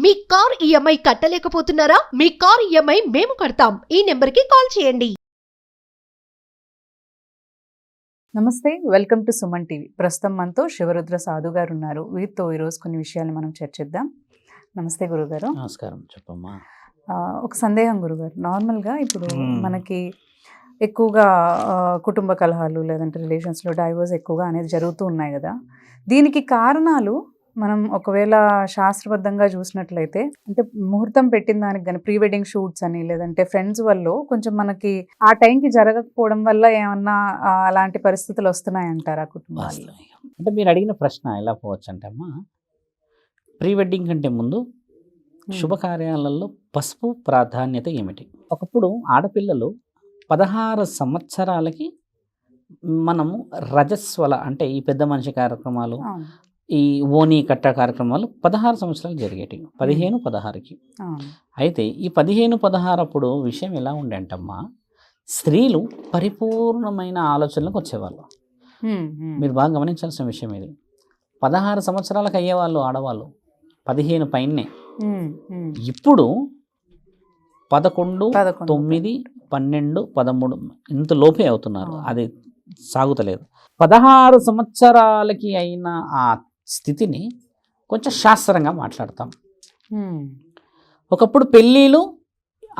మీ car EMI కట్టలేకపోతున్నారా? మీ car EMI మేము కడతాం. ఈ నెంబర్కి కాల్ చేయండి. నమస్తే, వెల్కమ్ టు సుమన్ టీవీ. ప్రస్తుతం మనతో శివరుద్ర సాధు గారు ఉన్నారు. వీరితో ఈరోజు కొన్ని విషయాలు మనం చర్చిద్దాం. నమస్తే గురుగారు. నమస్కారం. చెప్పమ్మా. ఒక సందేహం గురుగారు. నార్మల్గా ఇప్పుడు మనకి ఎక్కువగా కుటుంబ కలహాలు లేదంటే రిలేషన్స్లో డైవోర్స్ ఎక్కువగా అనేది జరుగుతూ ఉన్నాయి కదా. దీనికి కారణాలు మనం ఒకవేళ శాస్త్రబద్ధంగా చూసినట్లయితే అంటే ముహూర్తం పెట్టిన దానికి కానీ ప్రీ వెడ్డింగ్ షూట్స్ అని లేదంటే ఫ్రెండ్స్ వల్ల కొంచెం మనకి ఆ టైంకి జరగకపోవడం వల్ల ఏమన్నా అలాంటి పరిస్థితులు వస్తున్నాయంటారా కుటుంబాల్లో? అంటే మీరు అడిగిన ప్రశ్న ఎలా పోవచ్చు అంటే అమ్మా, ప్రీ వెడ్డింగ్ కంటే ముందు శుభకార్యాలలో పసుపు ప్రాధాన్యత ఏమిటి? ఒకప్పుడు ఆడపిల్లలు 16 సంవత్సరాలకి మనము రజస్వల అంటే ఈ పెద్ద మనిషి కార్యక్రమాలు, ఈ ఓనీ కట్ట కార్యక్రమాలు 16 సంవత్సరాలు జరిగేటివి. 15-16కి. అయితే ఈ 15-16 అప్పుడు విషయం ఎలా ఉండే అంటమ్మా, స్త్రీలు పరిపూర్ణమైన ఆలోచనలకు వచ్చేవాళ్ళు. మీరు బాగా గమనించాల్సిన విషయం ఇది. 16 సంవత్సరాలకు అయ్యేవాళ్ళు ఆడవాళ్ళు, 15 పైనే. ఇప్పుడు 11, 9, 12, 13 ఇంత లోపే అవుతున్నారు. అది సాగుతలేదు. 16 సంవత్సరాలకి అయిన ఆ స్థితిని కొంచెం శాస్త్రంగా మాట్లాడతాం. ఒకప్పుడు పెళ్ళిళ్ళు,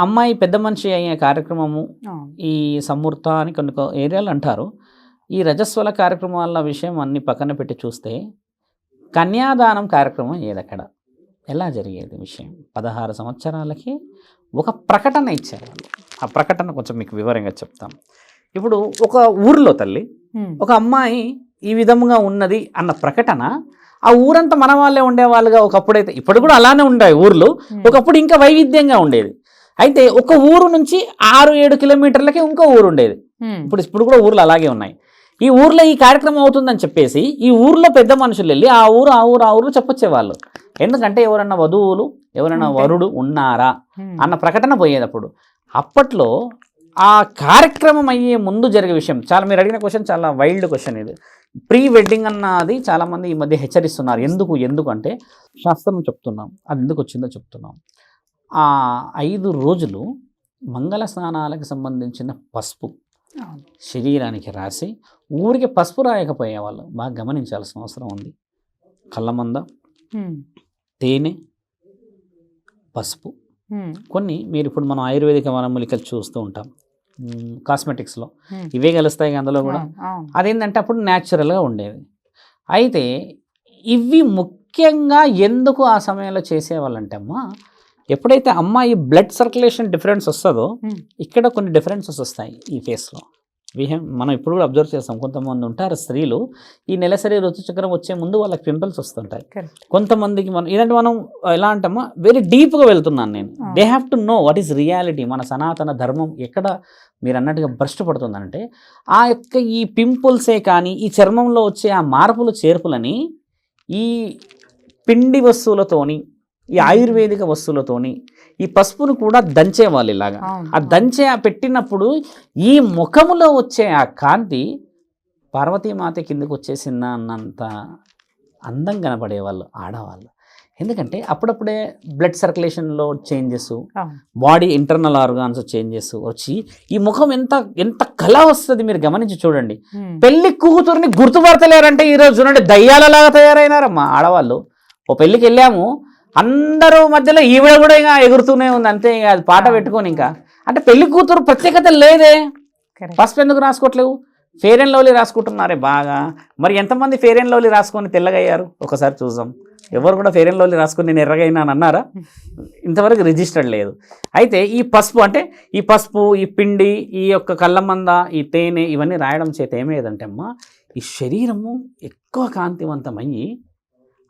అమ్మాయి పెద్ద మనిషి అయ్యే కార్యక్రమము, ఈ సమూర్త అని కొన్ని ఏరియాలు అంటారు. ఈ రజస్వల కార్యక్రమాల విషయం అన్ని పక్కన పెట్టి చూస్తే కన్యాదానం కార్యక్రమం ఏదక్కడ ఎలా జరిగేది విషయం? 16 సంవత్సరాలకి ఒక ప్రకటన ఇచ్చారు వాళ్ళు. ఆ ప్రకటన కొంచెం మీకు వివరంగా చెప్తాం. ఇప్పుడు ఒక ఊరిలో తల్లి ఒక అమ్మాయి ఈ విధంగా ఉన్నది అన్న ప్రకటన ఆ ఊరంతా మన వాళ్ళే ఉండేవాళ్ళుగా ఒకప్పుడైతే, ఇప్పుడు కూడా అలానే ఉంటాయి ఊర్లు. ఒకప్పుడు ఇంకా వైవిధ్యంగా ఉండేది. అయితే ఒక ఊరు నుంచి 6-7 కిలోమీటర్లకి ఇంకో ఊరు ఉండేది. ఇప్పుడు కూడా ఊర్లు అలాగే ఉన్నాయి. ఈ ఊర్లో ఈ కార్యక్రమం అవుతుందని చెప్పేసి ఈ ఊర్లో పెద్ద మనుషులు వెళ్ళి ఆ ఊరు చెప్పొచ్చేవాళ్ళు. ఎందుకంటే ఎవరన్నా వధువులు ఎవరైనా వరుడు ఉన్నారా అన్న ప్రకటన పోయేటప్పుడు. అప్పట్లో ఆ కార్యక్రమం అయ్యే ముందు జరిగే విషయం చాలా, మీరు అడిగిన క్వశ్చన్ చాలా వైల్డ్ క్వశ్చన్ ఇది. ప్రీ వెడ్డింగ్ అన్నది చాలామంది ఈ మధ్య హెచ్చరిస్తున్నారు. ఎందుకంటే శాస్త్రం చెప్తున్నాం, అది ఎందుకు వచ్చిందో చెప్తున్నాం. ఆ 5 రోజులు మంగళ స్నానాలకు సంబంధించిన పసుపు శరీరానికి రాసి ఊరికి పసుపు రాయకపోయేవాళ్ళు. బాగా గమనించాల్సిన అవసరం ఉంది. కళ్ళమంద, తేనె, పసుపు, కొన్ని మీరు ఇప్పుడు మనం ఆయుర్వేదిక వనమూలికలు చూస్తూ ఉంటాం కాస్మెటిక్స్లో, ఇవే కలుస్తాయి అందులో కూడా. అదేంటంటే అప్పుడు న్యాచురల్గా ఉండేది. అయితే ఇవి ముఖ్యంగా ఎందుకు ఆ సమయంలో చేసేవాళ్ళంటే అమ్మా, ఎప్పుడైతే అమ్మాయి బ్లడ్ సర్క్యులేషన్ డిఫరెన్స్ వస్తుందో ఇక్కడ కొన్ని డిఫరెన్సెస్ వస్తాయి ఈ ఫేస్లో. మనం ఇప్పుడు కూడా అబ్జర్వ్ చేస్తాం. కొంతమంది ఉంటారు స్త్రీలు, ఈ నెలసరి ఋతుచక్రం వచ్చే ముందు వాళ్ళకి పింపుల్స్ వస్తుంటాయి. కొంతమందికి ఇదంటే మనం ఎలా అంటామో వెరీ డీప్గా వెళ్తున్నాను నేను. They have to know what is reality. మన సనాతన ధర్మం ఎక్కడ మీరు అన్నట్టుగా భ్రష్టు పడుతుందంటే ఆ యొక్క ఈ పింపుల్సే కానీ ఈ చర్మంలో వచ్చే ఆ మార్పులు చేర్పులని ఈ పిండి వస్తువులతోని, ఈ ఆయుర్వేదిక వస్తువులతోని ఈ పసుపును కూడా దంచేవాళ్ళు ఇలాగా. ఆ పెట్టినప్పుడు ఈ ముఖములో వచ్చే ఆ కాంతి పార్వతీమాత కిందకి వచ్చేసిందా అన్నంత అందం కనపడేవాళ్ళు ఆడవాళ్ళు. ఎందుకంటే అప్పుడప్పుడే బ్లడ్ సర్క్యులేషన్లో changes, body internal organs changes వచ్చి ఈ ముఖం ఎంత కళ వస్తుంది మీరు గమనించి చూడండి. పెళ్లి కూతురుని గుర్తుపడతలేరంటే ఈరోజు చూడండి దయ్యాలలాగా తయారైనారమ్మా ఆడవాళ్ళు. ఓ పెళ్ళికి వెళ్ళాము, అందరూ మధ్యలో ఈవిడ కూడా ఇంకా ఎగురుతూనే ఉంది అంతే. ఇంకా అది పాట పెట్టుకొని ఇంకా అంటే పెళ్లి కూతురు ప్రత్యేకత లేదే. పసుపు ఎందుకు రాసుకోవట్లేవు? ఫెయిర్ అండ్ లవ్లీ రాసుకుంటున్నారే బాగా. మరి ఎంతమంది ఫెయిర్ అండ్ లవ్లీ రాసుకొని తెల్లగయ్యారు ఒకసారి చూద్దాం. ఎవరు కూడా ఫెయిర్ అండ్ లవ్లీ రాసుకొని నేను ఎర్రగైనాను అన్నారా? ఇంతవరకు రిజిస్టర్డ్ లేదు. అయితే ఈ పసుపు అంటే ఈ పసుపు, ఈ పిండి, ఈ యొక్క కళ్ళమంద, ఈ తేనె ఇవన్నీ రాయడం చేత ఏమేదంటే అమ్మా, ఈ శరీరము ఎక్కువ కాంతివంతమయ్యి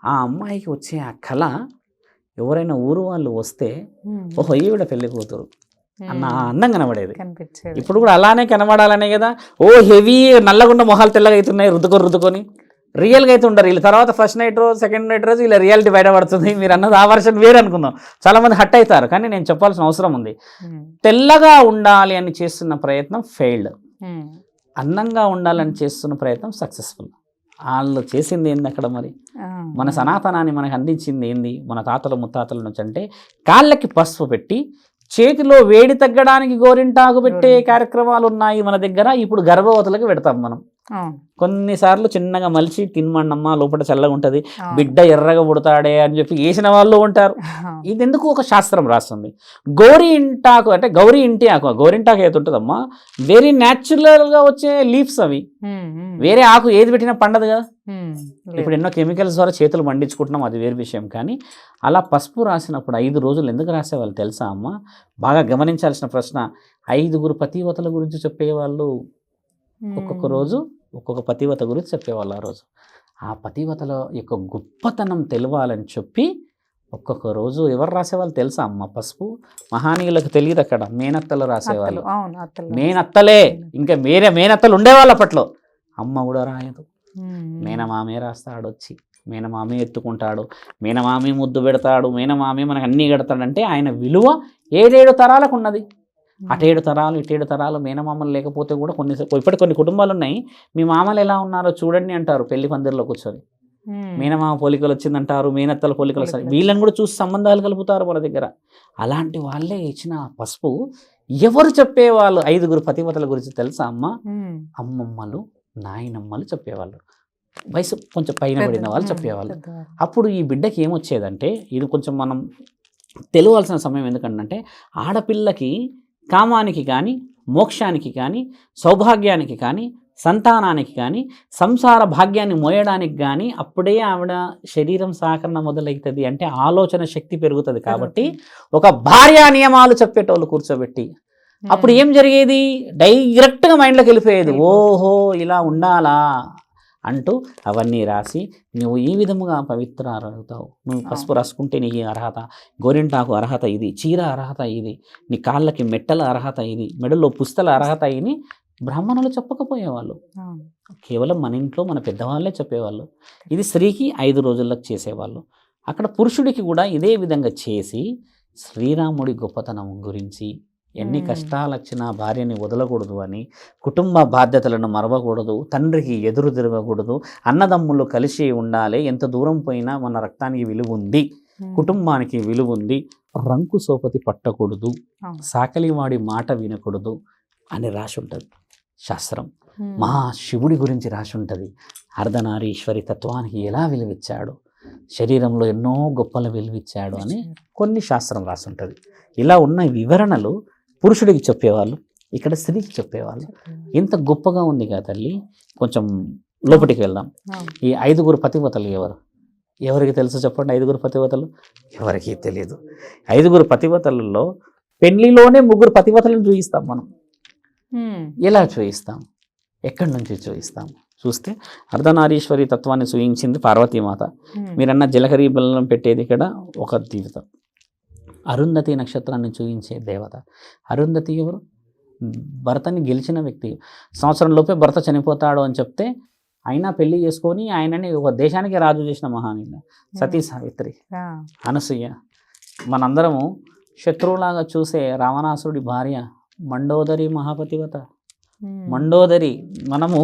ఆ అమ్మాయికి వచ్చే ఆ కళ ఎవరైనా ఊరు వాళ్ళు వస్తే ఓహో ఈవిడ పెళ్లి కూతురు అన్న అందం కనబడేది. ఇప్పుడు కూడా అలానే కనబడాలనే కదా. ఓ హెవీ నల్లగుండ మొహాలు తెల్లగా అవుతున్నాయి రుద్దుకొని రియల్గా అయితే ఉండరు వీళ్ళు. తర్వాత ఫస్ట్ నైట్ రోజు, సెకండ్ నైట్ రోజు వీళ్ళ రియాలిటీ బయటపడుతుంది. మీరు అన్నది ఆ వర్షన్ వేరే అనుకుందాం. చాలామంది హట్ అవుతారు. కానీ నేను చెప్పాల్సిన అవసరం ఉంది. తెల్లగా ఉండాలి అని చేస్తున్న ప్రయత్నం ఫెయిల్డ్, అందంగా ఉండాలని చేస్తున్న ప్రయత్నం సక్సెస్ఫుల్. వాళ్ళు చేసింది ఏంది అక్కడ మరి? మన సనాతనాన్ని మనకు అందించింది ఏంది? మన తాతలు ముత్తాతల నుంచి అంటే కాళ్ళకి పసుపు పెట్టి చేతిలో వేడి తగ్గడానికి గోరింటాకు పెట్టే కార్యక్రమాలు ఉన్నాయి మన దగ్గర. ఇప్పుడు గర్భవతులకు పెడతాం మనం. కొన్నిసార్లు చిన్నగా మలిచి తినమన్నమ్మా లోపల చల్లగా ఉంటుంది, బిడ్డ ఎర్రగా పుడతాడే అని చెప్పి వేసిన వాళ్ళు ఉంటారు. ఇది ఎందుకు ఒక శాస్త్రం రాస్తుంది. గౌరీ ఇంటాకు అంటే గౌరీ ఇంటి ఆకు, గోరింటాకు ఏది ఉంటుందమ్మా వెరీ న్యాచురల్గా వచ్చే లీవ్స్ అవి. వేరే ఆకు ఏది పెట్టినా పండదు కదా. ఇప్పుడు ఎన్నో కెమికల్స్ ద్వారా చేతులు మండించుకుంటున్నాం, అది వేరే విషయం. కానీ అలా పసుపు రాసినప్పుడు 5 రోజులు ఎందుకు రాసేవాళ్ళు తెలుసా అమ్మ? బాగా గమనించాల్సిన ప్రశ్న. 5 పతివతల గురించి చెప్పేవాళ్ళు. ఒక్కొక్క రోజు ఒక్కొక్క పతివత గురించి చెప్పేవాళ్ళు. ఆ రోజు ఆ పతివతల యొక్క గొప్పతనం తెలవాలని చెప్పి ఒక్కొక్క రోజు ఎవరు రాసేవాళ్ళు తెలుసా అమ్మ? పసుపు మహానీయులకు తెలియదు, అక్కడ మేనత్తలు రాసేవాళ్ళు. మేనత్తలే, ఇంకా వేరే మేనత్తలు ఉండేవాళ్ళు అప్పట్లో. అమ్మ కూడా రాయదు, మేనమామే రాస్తాడు వచ్చి. మేనమామే ఎత్తుకుంటాడు, మేనమామే ముద్దు పెడతాడు, మేనమామే మనకు అన్నీ కడతాడంటే ఆయన విలువ 7 తరాలకు ఉన్నది. అటు 7 తరాలు ఇటు 7 తరాలు మేనమామలు లేకపోతే కూడా ఇప్పటి కొన్ని కుటుంబాలు ఉన్నాయి. మీ మామలు ఎలా ఉన్నారో చూడండి అంటారు పెళ్లి పందిరిలో కూర్చొని. మేనమామ పోలికలు వచ్చిందంటారు, మేనత్తల పోలికలు వస్తాయి. వీళ్ళని కూడా చూసి సంబంధాలు కలుపుతారు మన దగ్గర. అలాంటి వాళ్ళే ఇచ్చిన పసుపు ఎవరు చెప్పేవాళ్ళు? 5 పతివతల గురించి తెలుసా అమ్మ? అమ్మమ్మలు, నాయనమ్మలు చెప్పేవాళ్ళు. వయసు కొంచెం పైన పడిన వాళ్ళు చెప్పేవాళ్ళు. అప్పుడు ఈ బిడ్డకి ఏమొచ్చేదంటే, ఇది కొంచెం మనం తెలియాల్సిన సమయం. ఎందుకంటే ఆడపిల్లకి కామానికి కానీ, మోక్షానికి కానీ, సౌభాగ్యానికి కానీ, సంతానానికి కానీ, సంసార భాగ్యాన్ని మోయడానికి కానీ అప్పుడే ఆవిడ శరీరం సహకరణ మొదలవుతుంది. అంటే ఆలోచన శక్తి పెరుగుతుంది. కాబట్టి ఒక భార్యా నియమాలు చెప్పేటోళ్ళు కూర్చోబెట్టి అప్పుడు ఏం జరిగేది? డైరెక్ట్గా మైండ్లోకి వెళ్ళిపోయేది. ఓహో ఇలా ఉండాలా అంటూ అవన్నీ రాసి నువ్వు ఈ విధముగా పవిత్రారవుతావు. నువ్వు పసుపు రాసుకుంటే నీ అర్హత, గోరింటాకు అర్హత ఇది, చీర అర్హత ఇది, నీ కాళ్ళకి మెట్టల అర్హత ఇది, మెడలో పుస్తల అర్హత ఇది బ్రాహ్మణులు చెప్పకపోయేవాళ్ళు. కేవలం మన ఇంట్లో మన పెద్దవాళ్ళే చెప్పేవాళ్ళు. ఇది స్త్రీకి 5 రోజులకు చేసేవాళ్ళు. అక్కడ పురుషుడికి కూడా ఇదే విధంగా చేసి శ్రీరాముడి గొప్పతనం గురించి, ఎన్ని కష్టాలు వచ్చినా భార్యని వదలకూడదు అని, కుటుంబ బాధ్యతలను మరవకూడదు, తండ్రికి ఎదురు తిరగకూడదు, అన్నదమ్ములు కలిసి ఉండాలి, ఎంత దూరం పోయినా మన రక్తానికి విలువ ఉంది, కుటుంబానికి విలువ ఉంది, రంకు సోపతి పట్టకూడదు, సాకలివాడి మాట వినకూడదు అని రాసి ఉంటుంది శాస్త్రం. మా శివుడి గురించి రాసి ఉంటుంది. అర్ధనారీశ్వరి తత్వానికి ఎలా విలువిచ్చాడు, శరీరంలో ఎన్నో గొప్పల విలువిచ్చాడు అని కొన్ని శాస్త్రం రాసి ఉంటుంది. ఇలా ఉన్న వివరణలు పురుషుడికి చెప్పేవాళ్ళు, ఇక్కడ స్త్రీకి చెప్పేవాళ్ళు. ఇంత గొప్పగా ఉంది కదా తల్లి. కొంచెం లోపలికి వెళ్దాం. ఈ 5 పతివతలు ఎవరికి తెలుసు చెప్పండి? 5 పతివతలు ఎవరికి తెలియదు. 5 పతివతలలో పెళ్లిలోనే 3 పతివతలను చూపిస్తాం మనం. ఎలా చూపిస్తాం? ఎక్కడి నుంచి చూపిస్తాం? చూస్తే అర్ధనారీశ్వరి తత్వాన్ని చూయించింది పార్వతీమాత. మీరన్న జలహరి బెల్లం పెట్టేది ఇక్కడ ఒక దేవత. అరుంధతి నక్షత్రాన్ని చూయించే దేవత. అరుంధతి ఎవరు? భర్తని గెలిచిన వ్యక్తి. సంవత్సరంలోపే భర్త చనిపోతాడు అని చెప్తే అయినా పెళ్లి చేసుకొని ఆయనని ఒక దేశానికి రాజు చేసిన మహానీయుడు సతీ సావిత్రి, అనసూయ. మనందరము శత్రువులాగా చూసే రావణాసురుడి భార్య మండోదరి మహాపతివత. మండోదరి, మనము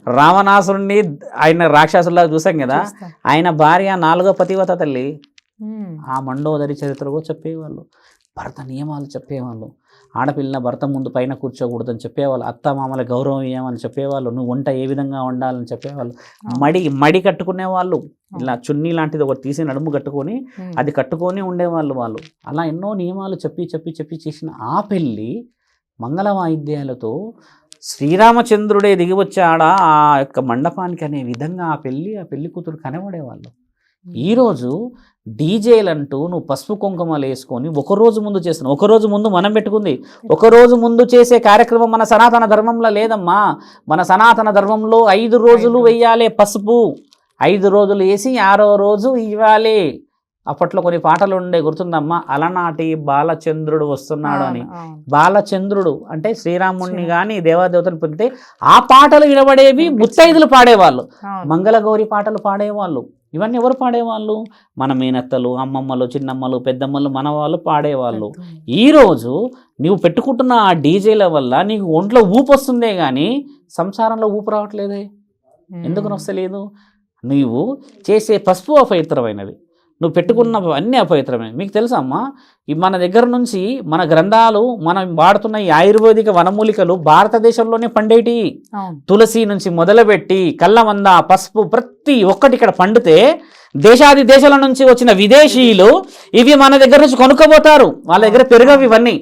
రావణాసురుడిని ఆయన రాక్షసులాగా చూసాం కదా, ఆయన భార్య 4వ పతివత తల్లి. ఆ మండోదరి చరిత్ర కూడా చెప్పేవాళ్ళు. భర్త నియమాలు చెప్పేవాళ్ళు. ఆడపిల్ల భర్త ముందు పైన కూర్చోకూడదని చెప్పేవాళ్ళు. అత్త మామల గౌరవం ఇవ్వమని చెప్పేవాళ్ళు. నువ్వు వంట ఏ విధంగా వండాలని చెప్పేవాళ్ళు. మడి కట్టుకునేవాళ్ళు. ఇలా చున్నీ లాంటిది ఒకటి తీసి నడుము కట్టుకొని అది కట్టుకొని ఉండేవాళ్ళు వాళ్ళు. అలా ఎన్నో నియమాలు చెప్పి చేసిన ఆ పెళ్ళి మంగళ వాయిద్యాలతో శ్రీరామచంద్రుడే దిగి వచ్చాడా ఆ యొక్క మండపానికి అనే విధంగా ఆ పెళ్లి కూతురు కనబడేవాళ్ళు. ఈరోజు డీజేలంటూ నువ్వు పసుపు కుంకుమలు వేసుకొని ఒకరోజు ముందు చేస్తున్నావు. ఒకరోజు ముందు మనం పెట్టుకుంది. ఒకరోజు ముందు చేసే కార్యక్రమం మన సనాతన ధర్మంలో లేదమ్మా. మన సనాతన ధర్మంలో 5 రోజులు వెయ్యాలి పసుపు. 5 రోజులు వేసి 6వ రోజు ఇవ్వాలి. అప్పట్లో కొన్ని పాటలు ఉండే, గుర్తుందమ్మా? అలనాటి బాలచంద్రుడు వస్తున్నాడు అని. బాలచంద్రుడు అంటే శ్రీరాముడిని కానీ దేవాదేవతను పొందితే ఆ పాటలు వినబడేవి. ముత్తైదులు పాడేవాళ్ళు, మంగళగౌరి పాటలు పాడేవాళ్ళు. ఇవన్నీ ఎవరు పాడేవాళ్ళు? మన మేనత్తలు, అమ్మమ్మలు, చిన్నమ్మలు, పెద్దమ్మలు, మన వాళ్ళు పాడేవాళ్ళు. ఈరోజు నువ్వు పెట్టుకుంటున్న ఆ డీజేల వల్ల నీకు ఒంట్లో ఊపు వస్తుందే కానీ సంసారంలో ఊపు రావట్లేదే. ఎందుకు వస్తలేదు? నీవు చేసే పసుపు అపవిత్రమైనది, నువ్వు పెట్టుకున్న అన్నీ అపవిత్రమైనవి. మీకు తెలుసా అమ్మా, ఈ మన దగ్గర నుంచి మన గ్రంథాలు, మనం వాడుతున్న ఈ ఆయుర్వేదిక వనమూలికలు భారతదేశంలోనే పండేటి. తులసి నుంచి మొదలుపెట్టి కళ్ళమంద, పసుపు ప్రతి ఒక్కటి ఇక్కడ పండితే దేశాది దేశాల నుంచి వచ్చిన విదేశీయులు ఇవి మన దగ్గర నుంచి కొనుక్కోబోతారు. వాళ్ళ దగ్గర పెరుగవి ఇవన్నీ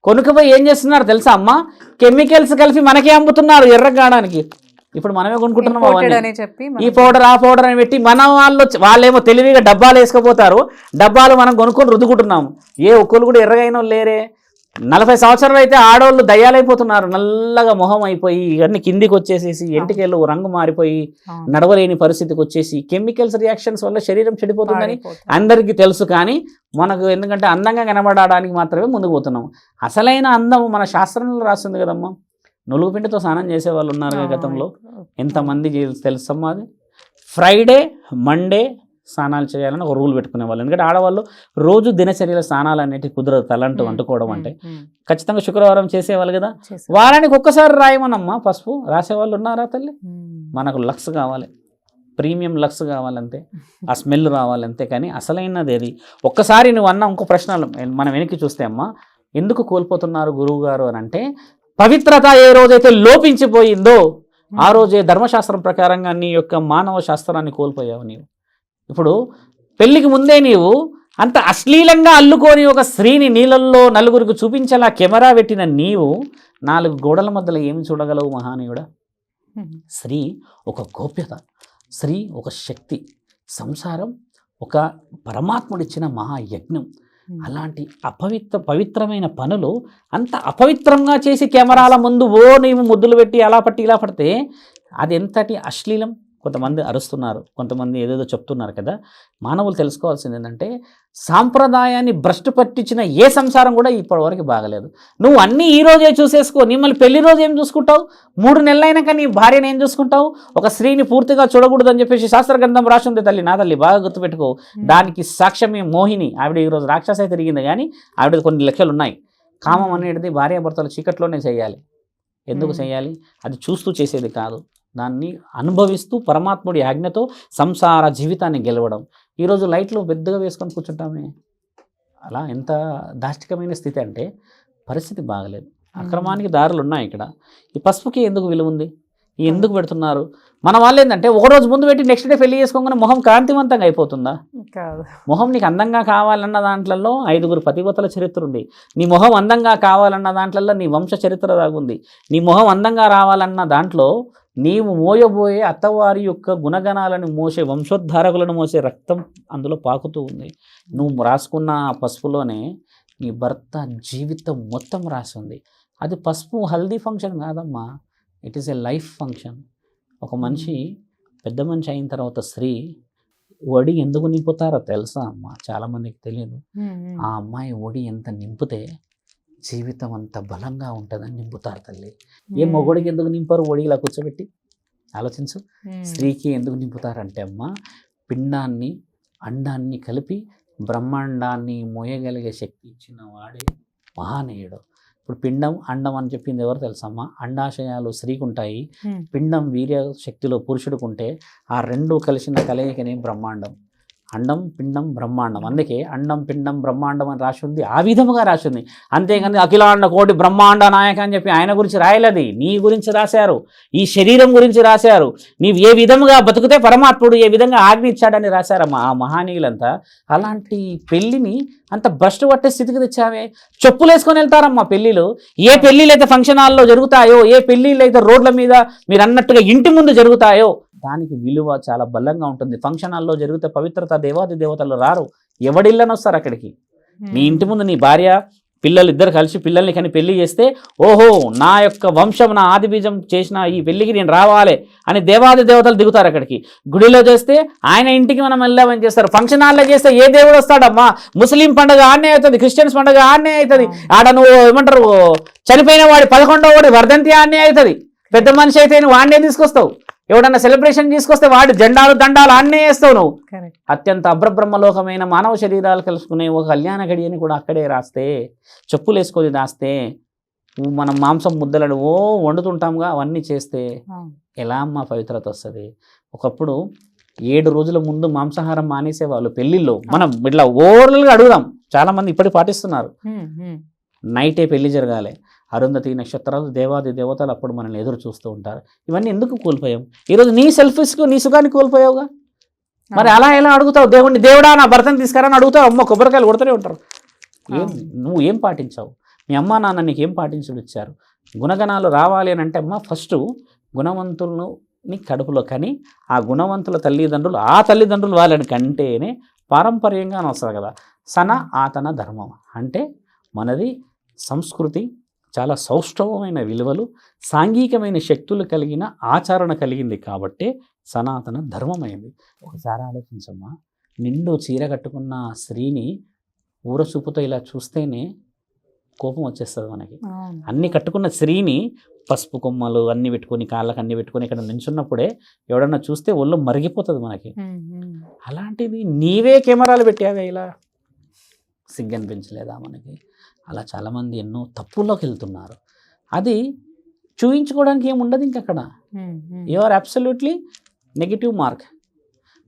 కొనుక్కుపోయి ఏం చేస్తున్నారు తెలుసా అమ్మ, కెమికల్స్ కలిపి మనకే అమ్ముతున్నారు ఎర్రగాడానికి. ఇప్పుడు మనమే కొనుక్కుంటున్నాం ఈ పౌడర్ ఆ పౌడర్ అని పెట్టి. మన వాళ్ళేమో తెలివిగా డబ్బాలు వేసుకుపోతారు, డబ్బాలు మనం కొనుక్కొని రుద్దుకుంటున్నాము. ఏ ఒక్కరు కూడా ఎర్రగైన లేరే. 40 సంవత్సరాలు అయితే ఆడవాళ్ళు దయ్యాలైపోతున్నారు, నల్లగా మొహం అయిపోయి ఇవన్నీ కిందికి వచ్చేసేసి ఎంటికెళ్ళు రంగు మారిపోయి నడవలేని పరిస్థితికి వచ్చేసి కెమికల్స్ రియాక్షన్స్ వల్ల శరీరం చెడిపోతుందని అందరికీ తెలుసు. కానీ మనకు ఎందుకంటే అందంగా కనబడడానికి మాత్రమే ముందుకు పోతున్నాం. అసలైన అందం మన శాస్త్రంలో రాస్తుంది కదమ్మా. నులుగు పిండితో స్నానం చేసే వాళ్ళు ఉన్నారు గతంలో, ఎంతమంది తెలుసమ్మా. అది ఫ్రైడే మండే స్నానాలు చేయాలని ఒక రూల్ పెట్టుకునే వాళ్ళు. ఎందుకంటే ఆడవాళ్ళు రోజు దినచర్యల స్నానాలు అనేవి కుదరదు, తలంటూ అంటుకోవడం అంటే. ఖచ్చితంగా శుక్రవారం చేసేవాళ్ళు కదా, వారానికి ఒక్కసారి రాయమనమ్మా పసుపు. రాసేవాళ్ళు ఉన్నారా తల్లి? మనకు లక్స్ కావాలి, ప్రీమియం లక్స్ కావాలంతే, ఆ స్మెల్ రావాలంతే. కానీ అసలైనది అది. ఒక్కసారి నువ్వు అన్న ఇంకో ప్రశ్నలు మనం వెనక్కి చూస్తే అమ్మా, ఎందుకు కోల్పోతున్నారు గురువు గారు అని అంటే, పవిత్రత ఏ రోజైతే లోపించిపోయిందో ఆ రోజే ధర్మశాస్త్రం ప్రకారంగా నీ యొక్క మానవ శాస్త్రాన్ని కోల్పోయావు నీవు. ఇప్పుడు పెళ్లికి ముందే నీవు అంత అశ్లీలంగా అల్లుకొని ఒక స్త్రీని నీళ్ళల్లో నలుగురికి చూపించేలా కెమెరా పెట్టిన నీవు 4 గోడల మధ్యలో ఏమి చూడగలవు మహానీయుడా? స్త్రీ ఒక గోప్యత, స్త్రీ ఒక శక్తి, సంసారం ఒక పరమాత్ముడిచ్చిన మహాయజ్ఞం. అలాంటి పవిత్రమైన పనులు అంత అపవిత్రంగా చేసి కెమెరాల ముందు నీవు ముద్దులు పెట్టి అలా పట్టి ఇలా పడితే అది ఎంతటి అశ్లీలం. కొంతమంది అరుస్తున్నారు, కొంతమంది ఏదేదో చెప్తున్నారు కదా. మానవులు తెలుసుకోవాల్సింది ఏంటంటే, సాంప్రదాయాన్ని భ్రష్టు పట్టించిన ఏ సంసారం కూడా ఇప్పటివరకు బాగలేదు. నువ్వు అన్నీ ఈ రోజే చూసేసుకో, నీ మళ్ళీ పెళ్లి రోజు ఏం చూసుకుంటావు? 3 నెలలైనాక నీ భార్యను ఏం చూసుకుంటావు? ఒక స్త్రీని పూర్తిగా చూడకూడదు అని చెప్పేసి శాస్త్ర గ్రంథం రాసింది తల్లి. నా తల్లి బాగా గుర్తుపెట్టుకో. దానికి సాక్ష్యమే మోహిని. ఆవిడ ఈరోజు రాక్షస తిరిగింది, కానీ ఆవిడ కొన్ని లెక్కలు ఉన్నాయి. కామం అనేది భార్యాభర్తలు చీకట్లోనే చేయాలి. ఎందుకు చేయాలి? అది చూస్తూ చేసేది కాదు, దాన్ని అనుభవిస్తూ పరమాత్ముడి ఆజ్ఞతో సంసార జీవితాన్ని గెలవడం. ఈరోజు లైట్లు పెద్దగా వేసుకొని కూర్చుంటామే. అలా ఎంత దాష్టికమైన స్థితి అంటే పరిస్థితి బాగలేదు. అక్రమానికి దారులు ఉన్నాయి ఇక్కడ. ఈ పసుపుకి ఎందుకు విలువ ఉంది? ఎందుకు పెడుతున్నారు? మన వాళ్ళు ఏంటంటే ఒకరోజు ముందు పెట్టి నెక్స్ట్ డే పెళ్లి చేసుకోగానే మొహం కాంతివంతంగా అయిపోతుందా? మొహం నీకు అందంగా కావాలన్న దాంట్లో 5 పతివ్రతల చరిత్ర ఉంది. నీ మొహం అందంగా కావాలన్న దాంట్లో నీ వంశ చరిత్ర దాగుంది. నీ మొహం అందంగా రావాలన్న దాంట్లో నీవు మోయబోయే అత్తవారి యొక్క గుణగణాలను మోసే, వంశోద్ధారకులను మోసే రక్తం అందులో పాకుతూ ఉంది. నువ్వు రాసుకున్న పసుపులోనే నీ భర్త జీవితం మొత్తం రాసింది. అది పసుపు హల్దీ ఫంక్షన్ కాదమ్మా, it is a life function. ఒక మనిషి పెద్ద మనిషి అయిన తర్వాత స్త్రీ ఒడి ఎందుకు నింపుతారో తెలుసా అమ్మ? చాలామందికి తెలియదు. ఆ అమ్మాయి ఒడి ఎంత నింపితే జీవితం అంత బలంగా ఉంటుందని నింపుతారు తల్లి. ఏ మొగుడికి ఎందుకు నింపారు ఒడి ఇలా కూర్చోబెట్టి? ఆలోచించు. స్త్రీకి ఎందుకు నింపుతారంటే అమ్మ, పిండాన్ని అండాన్ని కలిపి బ్రహ్మాండాన్ని మోయగలిగే శక్తి ఇచ్చిన వాడే మహానీయుడు. ఇప్పుడు పిండం అండం అని చెప్పింది ఎవరు తెలుసమ్మా? అండాశయాలు స్త్రీకి ఉంటాయి, పిండం వీర్య శక్తిలో పురుషుడికి ఉంటే ఆ 2 కలిసిన కలయికనే బ్రహ్మాండం. అండం పిండం బ్రహ్మాండం. అందుకే అండం పిండం బ్రహ్మాండం అని రాసి ఉంది, ఆ విధముగా రాసి ఉంది. అంతేగాని అఖిలాండ కోటి బ్రహ్మాండ నాయక అని చెప్పి ఆయన గురించి రాయలేదు, నీ గురించి రాశారు, ఈ శరీరం గురించి రాశారు. నీవు ఏ విధముగా బతుకుతే పరమాత్ముడు ఏ విధంగా ఆజ్ఞ ఇచ్చాడని రాశారమ్మా ఆ మహానీయులంతా. అలాంటి పెళ్లిని అంత భ్రష్టు పట్టే స్థితికి తెచ్చావే. చెప్పులు వేసుకొని వెళ్తారమ్మా పెళ్ళిళ్ళు. ఏ పెళ్ళిళ్ళు అయితే ఫంక్షన్ హాల్లో జరుగుతాయో, ఏ పెళ్ళిళ్ళు అయితే రోడ్ల మీద మీరు అన్నట్టుగా ఇంటి ముందు జరుగుతాయో దానికి విలువ చాలా బలంగా ఉంటుంది. ఫంక్షన్ హాల్లో జరిగితే పవిత్రత దేవాది దేవతలు రారు, ఎవడిళ్ళని వస్తారు అక్కడికి. నీ ఇంటి ముందు నీ భార్య పిల్లలు ఇద్దరు కలిసి పిల్లల్ని కానీ పెళ్లి చేస్తే, ఓహో నా యొక్క వంశం నా ఆది బీజం చేసిన ఈ పెళ్లికి నేను రావాలి అని దేవాది దేవతలు దిగుతారు అక్కడికి. గుడిలో చేస్తే ఆయన ఇంటికి మనం వెళ్ళామని చేస్తారు. ఫంక్షన్ హాల్లో చేస్తే ఏ దేవుడు వస్తాడమ్మా? ముస్లిం పండుగ ఆడనే అవుతుంది, క్రిస్టియన్స్ పండుగ ఆడనే అవుతుంది. ఆడ నువ్వు ఏమంటారు చనిపోయిన వాడి 11వ వాడి వర్ధంతి ఆడనే అవుతుంది. పెద్ద మనిషి అయితే నువ్వు ఆడనే తీసుకొస్తావు. ఎవడన్నా సెలబ్రేషన్ తీసుకొస్తే వాడి జెండాలు దండాలు ఆడనే వేస్తావు నువ్వు. అత్యంత అభ్రబ్రహ్మలోకమైన మానవ శరీరాలు కలుసుకునే ఒక కళ్యాణ గడియని కూడా అక్కడే రాస్తే, చెప్పులు వేసుకొని రాస్తే, మనం మాంసం ముద్దలను వండుతుంటాంగా అవన్నీ చేస్తే ఎలా అమ్మా పవిత్రత వస్తుంది? ఒకప్పుడు 7 రోజుల ముందు మాంసాహారం మానేసేవాళ్ళు పెళ్లిలో. మనం ఇట్లా ఓవరాల్గా అడుగుదాం, చాలా మంది ఇప్పటికి పాటిస్తున్నారు. నైటే పెళ్లి జరగాలి, అరుంధతి నక్షత్రాలు, దేవాది దేవతలు అప్పుడు మనల్ని ఎదురు చూస్తూ ఉంటారు. ఇవన్నీ ఎందుకు కోల్పోయాం? ఈరోజు నీ సెల్ఫిష్కు నీ సుఖాన్ని కోల్పోయావుగా. మరి అలా ఎలా అడుగుతావు దేవుడిని? దేవుడా నా భర్తను తీసుకురా అని అడుగుతావు, అమ్మ కొబ్బరికాయలు కొడుతూనే ఉంటారు. నువ్వు ఏం పాటించావు? మీ అమ్మ నాన్న నీకు ఏం పాటించుడు ఇచ్చారు? గుణగణాలు రావాలి అని అంటే అమ్మ ఫస్ట్ గుణవంతులను నీ కడుపులో కానీ ఆ గుణవంతుల తల్లిదండ్రులు ఆ తల్లిదండ్రులు వాళ్ళని కంటేనే పారంపర్యంగా వస్తుంది కదా. సన ఆతన ధర్మం అంటే మనది సంస్కృతి, చాలా సౌష్ఠవమైన విలువలు, సాంఘికమైన శక్తులు కలిగిన ఆచరణ కలిగింది కాబట్టి సనాతన ధర్మమైంది. ఒకసారి ఆలోచించమ్మా, నిండు చీర కట్టుకున్న స్త్రీని ఊరచూపుతో ఇలా చూస్తేనే కోపం వచ్చేస్తుంది మనకి. అన్ని కట్టుకున్న స్త్రీని పసుపు కొమ్మలు అన్ని పెట్టుకొని, కాళ్ళకు అన్ని పెట్టుకొని ఇక్కడ నించున్నప్పుడే ఎవడన్నా చూస్తే ఒళ్ళు మరిగిపోతుంది మనకి. అలాంటిది నీవే కెమెరాలు పెట్టావే, ఇలా సిగ్గనిపించలేదా మనకి? అలా చాలామంది ఎన్నో తప్పుల్లోకి వెళ్తున్నారు. అది చూయించుకోవడానికి ఏముండదు ఇంకక్కడ. You are absolutely negative mark.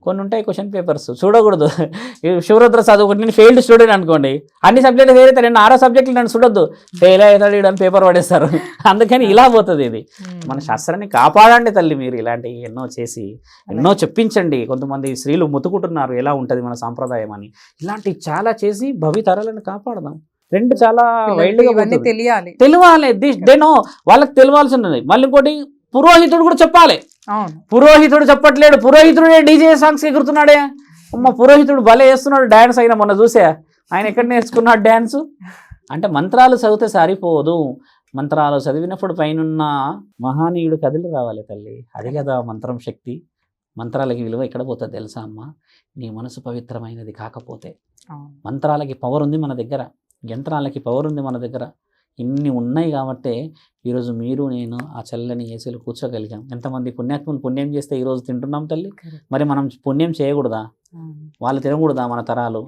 కొన్ని ఉంటాయి క్వశ్చన్ పేపర్స్ చూడకూడదు. శివరుద్ర చదువుకుంటే నేను ఫెయిల్డ్ స్టూడెంట్ అనుకోండి, అన్ని సబ్జెక్టులు ఫెయిల్ అవుతాయి, నేను 6వ సబ్జెక్టులు నన్ను చూడొద్దు, ఫెయిల్ అవుతాడు అని పేపర్ పడేస్తారు. అందుకని ఇలా పోతుంది ఇది. మన శాస్త్రాన్ని కాపాడండి తల్లి, మీరు ఇలాంటివి ఎన్నో చేసి ఎన్నో చెప్పించండి. కొంతమంది స్త్రీలు ముతుకుంటున్నారు ఎలా ఉంటుంది మన సాంప్రదాయం అని. ఇలాంటివి చాలా చేసి భవితరాలను కాపాడదాం. రెండు చాలా తెలియాలి. దేనో వాళ్ళకి తెలియాల్సింది. మళ్ళీ ఇంకోటి పురోహితుడు కూడా చెప్పాలి. పురోహితుడు చెప్పట్లేడు, పురోహితుడే డీజే సాంగ్స్ ఎగురుతున్నాడే. అమ్మ పురోహితుడు భలే వేస్తున్నాడు డ్యాన్స్. అయినా మొన్న చూసా, ఆయన ఎక్కడ నేర్చుకున్నాడు డ్యాన్స్? అంటే మంత్రాలు చదివితే సరిపోదు, మంత్రాలు చదివినప్పుడు పైనున్న మహానీయుడు కదిలి రావాలి తల్లి. అది కదా మంత్రం శక్తి. మంత్రాలకి విలువ ఎక్కడ పోతుంది తెలుసా అమ్మ? నీ మనసు పవిత్రమైనది కాకపోతే. మంత్రాలకి పవర్ ఉంది మన దగ్గర, యంత్రాలకి పవర్ ఉంది మన దగ్గర. ఇన్ని ఉన్నాయి కాబట్టే ఈరోజు మీరు నేను ఆ చల్లని ఏసీలు కూర్చోగలిగాం. ఎంతమంది పుణ్యాత్ములు పుణ్యం చేస్తే ఈరోజు తింటున్నాం తల్లి. మరి మనం పుణ్యం చేయకూడదా? వాళ్ళు తినకూడదా మన తరాలు?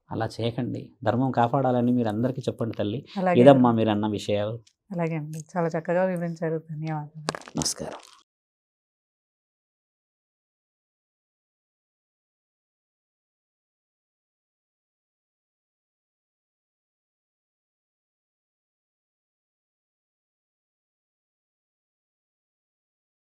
అలా చేయకండి, ధర్మం కాపాడాలని మీరు అందరికీ చెప్పండి తల్లి. ఇదమ్మా మీరు అన్న విషయాలు. అలాగే అండి, చాలా చక్కగా వివరించారు. ధన్యవాదాలు. నమస్కారం.